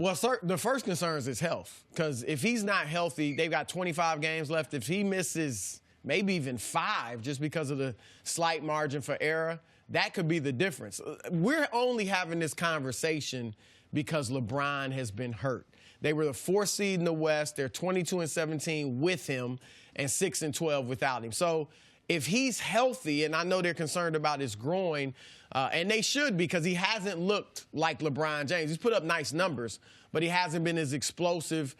Well, the first concern is his health, because if he's not healthy, they've got 25 games left. If he misses maybe even 5 just because of the slight margin for error, that could be the difference. We're only having this conversation because LeBron has been hurt. They were the 4th seed in the West. They're 22-17 with him and 6-12 without him. So if he's healthy, and I know they're concerned about his groin, and they should, because he hasn't looked like LeBron James. He's put up nice numbers, but he hasn't been as explosive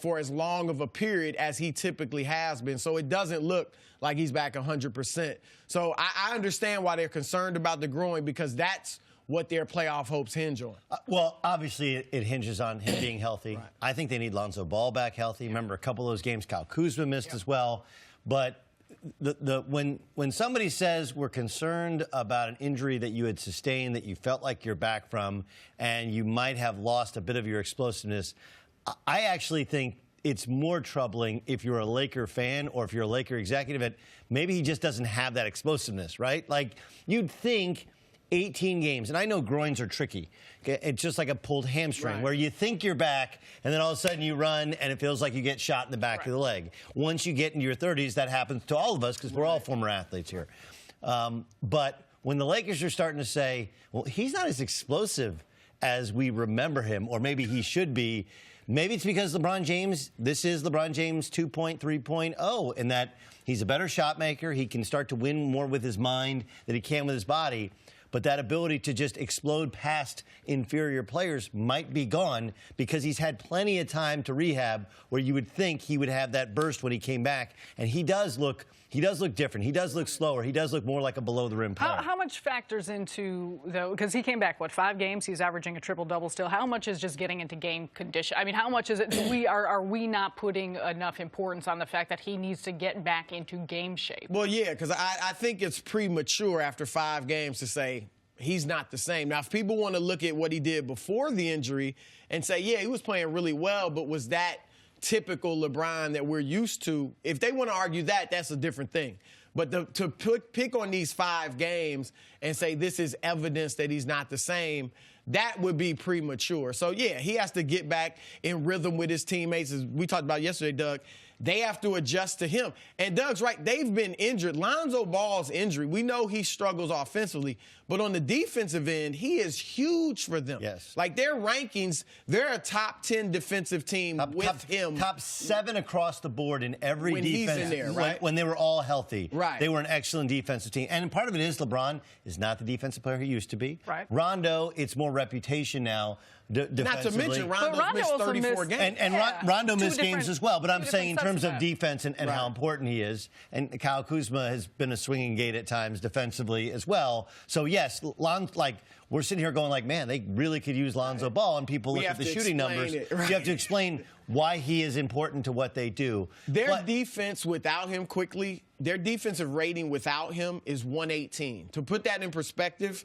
for as long of a period as he typically has been. So it doesn't look like he's back 100%. So I understand why they're concerned about the groin, because that's what their playoff hopes hinge on. Well, obviously, it hinges on him being healthy. Right. I think they need Lonzo Ball back healthy. Remember, a couple of those games Kyle Kuzma missed as well. But when somebody says we're concerned about an injury that you had sustained, that you felt like you're back from, and you might have lost a bit of your explosiveness, I actually think it's more troubling if you're a Laker fan or if you're a Laker executive, that maybe he just doesn't have that explosiveness, right? Like, you'd think 18 games, and I know groins are tricky. It's just like a pulled hamstring, where you think you're back, and then all of a sudden you run, and it feels like you get shot in the back of the leg. Once you get into your 30s, that happens to all of us, because we're all former athletes here. But when the Lakers are starting to say, well, he's not as explosive as we remember him, or maybe he should be, maybe it's because LeBron James, this is LeBron James 2.3.0, in that he's a better shot maker. He can start to win more with his mind than he can with his body. But that ability to just explode past inferior players might be gone, because he's had plenty of time to rehab, where you would think he would have that burst when he came back. And he does look different. He does look slower. He does look more like a below-the-rim player. How much factors into, though, because he came back, what, 5 games? He's averaging a triple-double still. How much is just getting into game condition? I mean, how much is it? Are we not putting enough importance on the fact that he needs to get back into game shape? Well, yeah, because I think it's premature after 5 games to say he's not the same. Now, if people want to look at what he did before the injury and say, yeah, he was playing really well, but was that typical LeBron that we're used to? If they want to argue that, that's a different thing. But to pick on these 5 games and say this is evidence that he's not the same, that would be premature. So, yeah, he has to get back in rhythm with his teammates. As we talked about yesterday, Doug, they have to adjust to him. And Doug's right. They've been injured. Lonzo Ball's injury, we know he struggles offensively, but on the defensive end, he is huge for them. Yes. Like, their rankings, they're a top 10 defensive team with him. Top 7 across the board in every when defense. He's in there, right? When they were all healthy. Right. They were an excellent defensive team. And part of it is LeBron is not the defensive player he used to be. Right. Rondo, it's more reputation now. Not to mention, Rondo missed 34 games. And Rondo missed games as well. But I'm saying in terms of defense and how important he is. And Kyle Kuzma has been a swinging gate at times defensively as well. So, yes, we're sitting here going like, man, they really could use Lonzo Ball. And people look at the shooting numbers. You have to explain why he is important to what they do. Their defense without him quickly, their defensive rating without him is 118. To put that in perspective,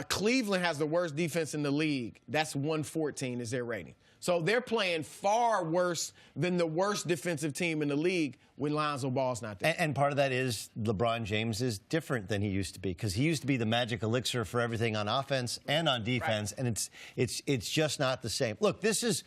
Cleveland has the worst defense in the league. That's 114 is their rating. So they're playing far worse than the worst defensive team in the league when Lonzo Ball's not there. And part of that is LeBron James is different than he used to be, because he used to be the magic elixir for everything on offense and on defense, and it's just not the same. Look, this is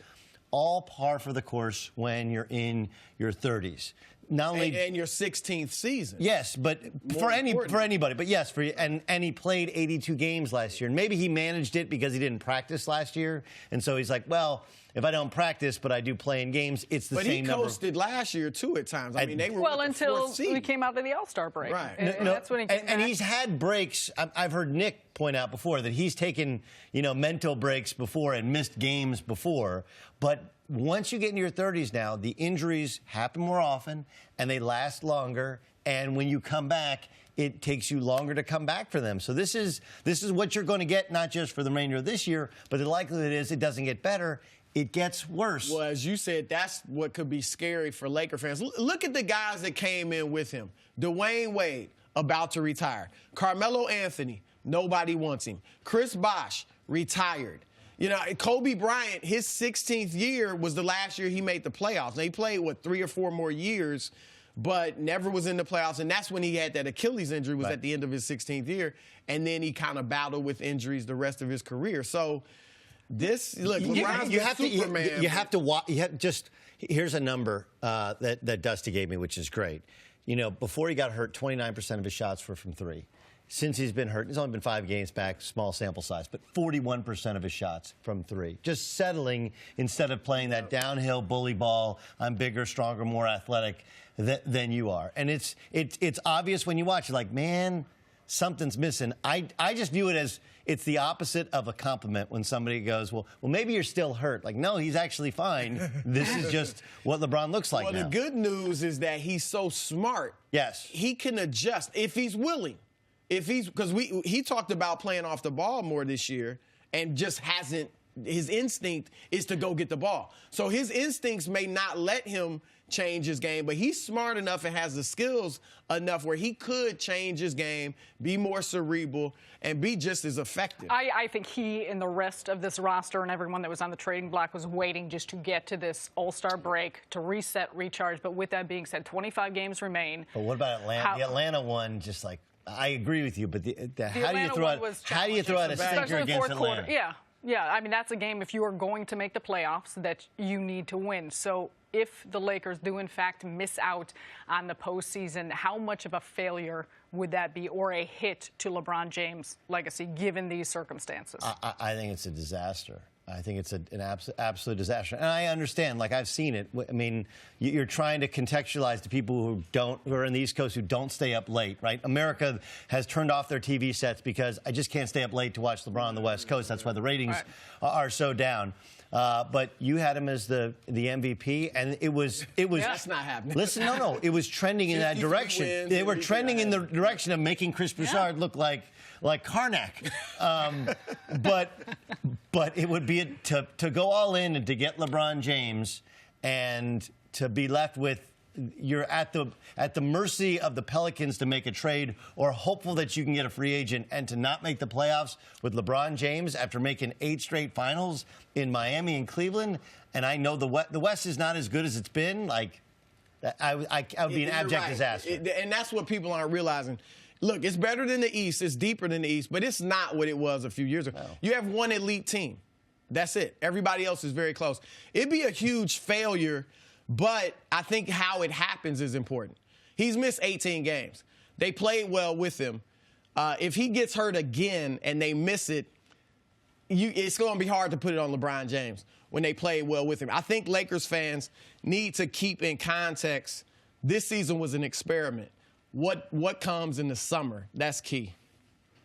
all par for the course when you're in your 30s. Not only and your 16th season. Yes, but for anybody. But yes, and he played 82 games last year. And maybe he managed it because he didn't practice last year. And so he's like, well, if I don't practice, but I do play in games, it's the same number. But he coasted last year, too, at times. I mean, they were until we came out of the All-Star break. Right. And that's when he came back. And he's had breaks. I've heard Nick point out before that he's taken, mental breaks before and missed games before. But once you get into your 30s now, the injuries happen more often, and they last longer. And when you come back, it takes you longer to come back for them. So this is what you're going to get, not just for the remainder of this year, but the likelihood is it doesn't get better. It gets worse. Well, as you said, that's what could be scary for Laker fans. Look at the guys that came in with him. Dwayne Wade, about to retire. Carmelo Anthony, nobody wants him. Chris Bosh, retired. Kobe Bryant, his 16th year was the last year he made the playoffs. Now, he played, 3 or 4 more years, but never was in the playoffs. And that's when he had that Achilles injury, was at the end of his 16th year. And then he kind of battled with injuries the rest of his career. So Look, LeBron's you have Superman. You have to watch. Here's a number that Dusty gave me, which is great. Before he got hurt, 29% of his shots were from three. Since he's been hurt, he's only been 5 games back, small sample size, but 41% of his shots from three. Just settling instead of playing that downhill bully ball. I'm bigger, stronger, more athletic than you are. And it's obvious when you watch. You're like, man, something's missing. I just view it as it's the opposite of a compliment when somebody goes, well, maybe you're still hurt. Like, no, he's actually fine. This is just what LeBron looks like now. Well, the good news is that he's so smart. Yes. He can adjust if he's willing. Because he talked about playing off the ball more this year and just hasn't. His instinct is to go get the ball. So his instincts may not let him change his game, but he's smart enough and has the skills enough where he could change his game, be more cerebral, and be just as effective. I think he and the rest of this roster and everyone that was on the trading block was waiting just to get to this All-Star break to reset, recharge. But with that being said, 25 games remain. But what about Atlanta? The Atlanta one, just like, I agree with you, but how do you throw out a stinker against Atlanta? Quarter. Yeah. I mean, that's a game if you are going to make the playoffs that you need to win. So if the Lakers do, in fact, miss out on the postseason, how much of a failure would that be or a hit to LeBron James' legacy given these circumstances? I think it's a disaster. I think it's an absolute disaster. And I understand, like, I've seen it. I mean, you're trying to contextualize to people who are in the East Coast who don't stay up late, right? America has turned off their TV sets because I just can't stay up late to watch LeBron on the West Coast. That's why the ratings are so down. But you had him as the MVP, and it was. That's not happening. Listen, no, it was trending in that direction. They were trending in the direction of making Chris Broussard look like Karnak. But it would be to go all in and to get LeBron James and to be left with you're at the mercy of the Pelicans to make a trade or hopeful that you can get a free agent and to not make the playoffs with LeBron James after making 8 straight finals in Miami and Cleveland. And I know the West is not as good as it's been. Like, I would be an abject disaster. And that's what people aren't realizing. Look, it's better than the East. It's deeper than the East, but it's not what it was a few years ago. No. You have one elite team. That's it. Everybody else is very close. It'd be a huge failure, but I think how it happens is important. He's missed 18 games. They played well with him. If he gets hurt again and they miss it, it's going to be hard to put it on LeBron James when they played well with him. I think Lakers fans need to keep in context this season was an experiment. What comes in the summer? That's key.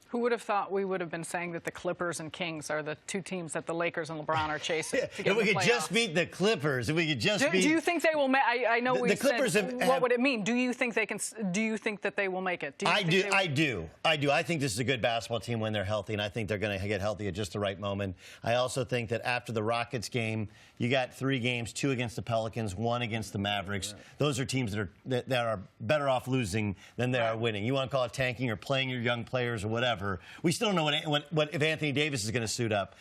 Who would have thought we would have been saying that the Clippers and Kings are the 2 teams that the Lakers and LeBron are chasing? If we could just beat the Clippers, if we could just beat. Do you think they will make? I know we Clippers said, what would it mean? Do you think they can? Do you think that they will make it? I do. I think this is a good basketball team when they're healthy, and I think they're going to get healthy at just the right moment. I also think that after the Rockets game, you got 3 games: 2 against the Pelicans, 1 against the Mavericks. Right. Those are teams that are better off losing than they are winning. You want to call it tanking or playing your young players or whatever. We still don't know what if Anthony Davis is going to suit up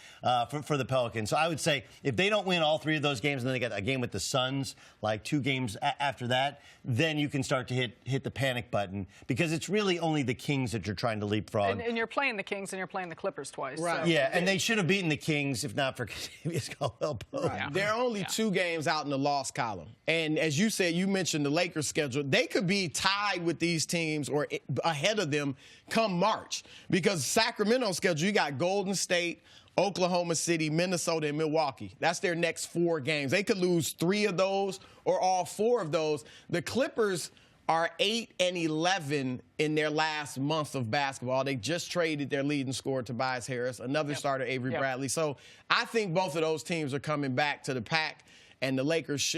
for the Pelicans. So I would say if they don't win all 3 of those games and then they got a game with the Suns, like 2 games after that, then you can start to hit the panic button because it's really only the Kings that you're trying to leapfrog. And you're playing the Kings and you're playing the Clippers twice. Right. So. Yeah, and they should have beaten the Kings if not for Kentavious Caldwell-Pope. Right. Yeah. There are only 2 games out in the loss column. And as you said, you mentioned the Lakers schedule. They could be tied with these teams or ahead of them come March because Sacramento's schedule, you got Golden State, Oklahoma City, Minnesota, and Milwaukee. That's their next 4 games. They could lose 3 of those or all 4 of those. The Clippers are 8-11 in their last month of basketball. They just traded their leading scorer, Tobias Harris, another starter, Avery Bradley. So I think both of those teams are coming back to the pack, and the Lakers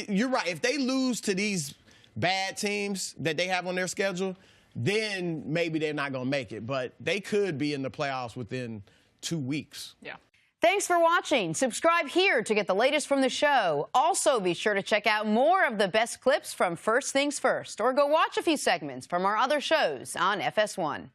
you're right. If they lose to these bad teams that they have on their schedule, then maybe they're not going to make it. But they could be in the playoffs within 2 weeks. Yeah. Thanks for watching. Subscribe here to get the latest from the show. Also, be sure to check out more of the best clips from First Things First, or go watch a few segments from our other shows on FS1.